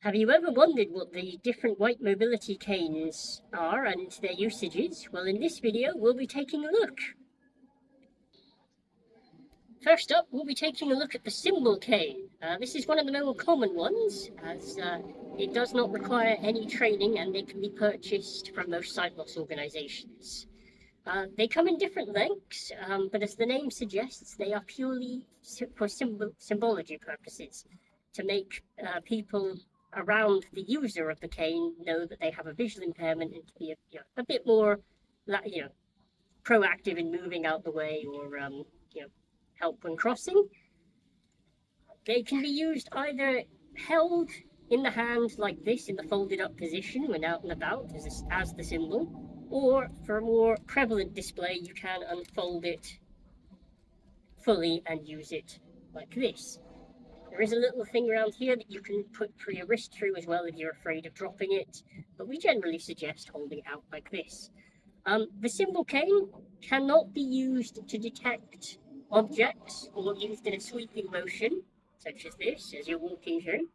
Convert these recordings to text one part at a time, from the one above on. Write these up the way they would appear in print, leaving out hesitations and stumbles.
Have you ever wondered what the different white mobility canes are and their usages? Well, in this video, we'll be taking a look. First up, we'll be taking a look at the symbol cane. This is one of the more common ones, as it does not require any training and they can be purchased from most sight loss organisations. They come in different lengths, but as the name suggests, they are purely for symbology purposes, to make people around the user of the cane know that they have a visual impairment and to be a bit more proactive in moving out the way or help when crossing. They can be used either held in the hand like this in the folded up position when out and about as the symbol, or for a more prevalent display you can unfold it fully and use it like this. There is a little thing around here that you can put your wrist through as well if you're afraid of dropping it, but we generally suggest holding it out like this. The symbol cane cannot be used to detect objects or used in a sweeping motion, such as this, as you're walking through.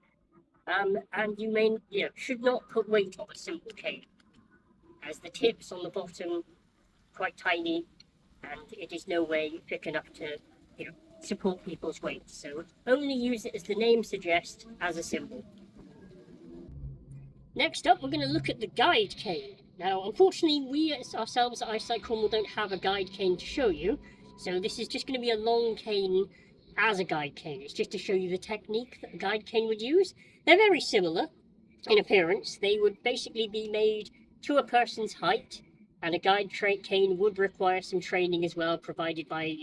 And you should not put weight on a symbol cane, as the tips on the bottom quite tiny, and it is no way thick enough to support people's weight. So only use it, as the name suggests, as a symbol. Next up, we're going to look at the guide cane. Now, unfortunately, we ourselves at iSightCornwall don't have a guide cane to show you, so this is just going to be a long cane as a guide cane. It's just to show you the technique that a guide cane would use. They're very similar in appearance. They would basically be made to a person's height, and a guide cane would require some training as well, provided by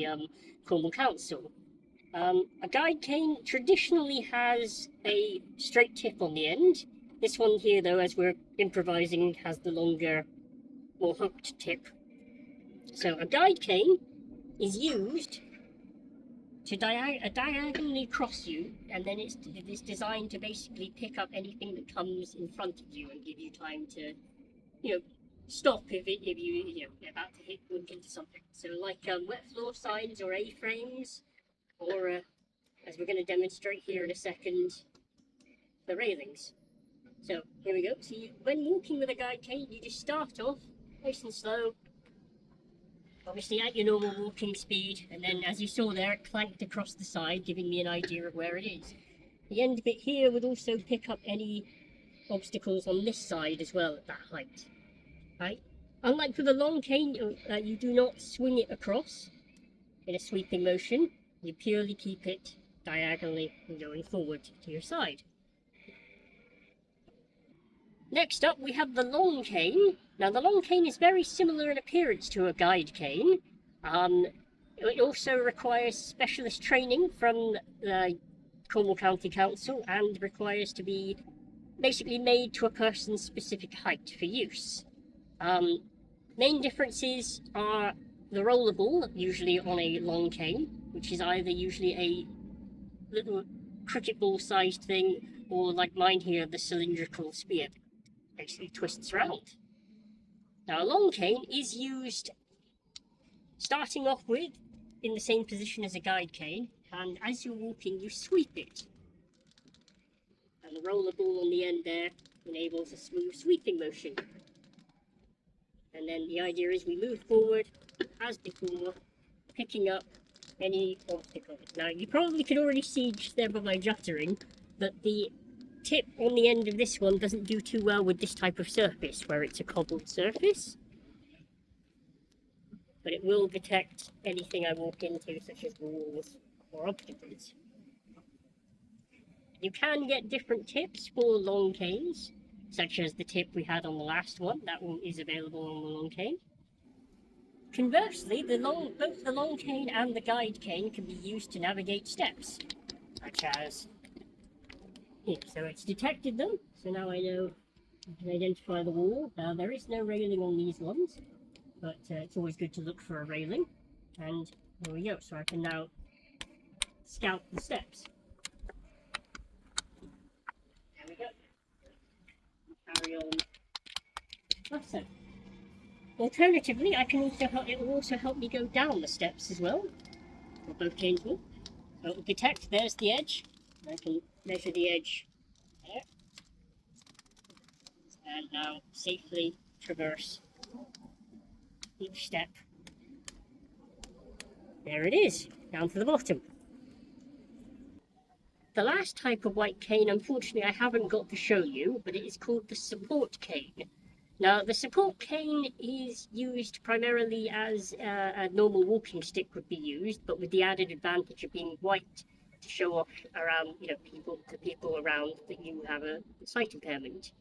Cornwall Council. A guide cane traditionally has a straight tip on the end. This one here, though, as we're improvising, has the longer, more hooked tip. So a guide cane is used to diagonally cross you, and then it's designed to basically pick up anything that comes in front of you and give you time to, stop if you're about to bump into something. So like wet floor signs or A-frames, or as we're going to demonstrate here in a second, the railings. So here we go. So when walking with a guide cane, you just start off nice and slow, obviously at your normal walking speed, and then as you saw there, it clanked across the side, giving me an idea of where it is. The end bit here would also pick up any obstacles on this side as well at that height. Right? Unlike with a long cane, you do not swing it across in a sweeping motion. You purely keep it diagonally and going forward to your side. Next up, we have the long cane. Now, the long cane is very similar in appearance to a guide cane. It also requires specialist training from the Cornwall County Council and requires to be basically made to a person's specific height for use. Main differences are the rollable, usually on a long cane, which is either usually a little cricket ball sized thing, or like mine here, the cylindrical spear that basically twists around. Now, a long cane is used starting off with in the same position as a guide cane, and as you're walking, you sweep it. And the rollable on the end there enables a smooth sweeping motion. And then the idea is we move forward, as before, picking up any obstacle. Now, you probably can already see just there by my juttering that the tip on the end of this one doesn't do too well with this type of surface, where it's a cobbled surface. But it will detect anything I walk into, such as walls or obstacles. You can get different tips for long canes, such as the tip we had on the last one. That one is available on the long cane. Conversely, both the long cane and the guide cane can be used to navigate steps, such as here. So it's detected them, so now I know I can identify the wall. Now, there is no railing on these ones, but it's always good to look for a railing. And there we go, so I can now scout the steps. There we go. Carry on. Awesome. Alternatively, it will also help me go down the steps as well, for both canes will. So it will detect, there's the edge, I can measure the edge there, and now safely traverse each step. There it is, down to the bottom. The last type of white cane, unfortunately, I haven't got to show you, but it is called the support cane. Now, the support cane is used primarily as a normal walking stick would be used, but with the added advantage of being white to show off around, people around that you have a sight impairment.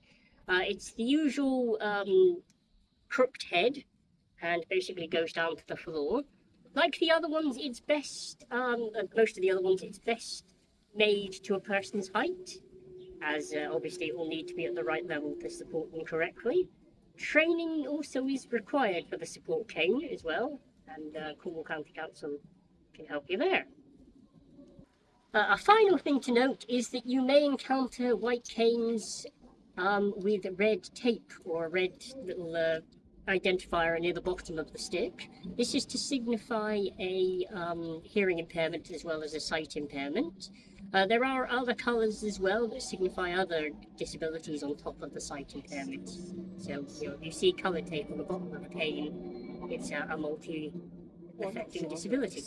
It's the usual crooked head, and basically goes down to the floor. Like the other ones, it's best, most of the other ones, it's best made to a person's height, as obviously it will need to be at the right level to support them correctly. Training also is required for the support cane as well, and Cornwall County Council can help you there. A final thing to note is that you may encounter white canes with red tape or a red little identifier near the bottom of the stick. This is to signify a hearing impairment as well as a sight impairment. There are other colours as well that signify other disabilities on top of the sight impairment. So, if you see colour tape on the bottom of the cane, it's a multi-affecting disability.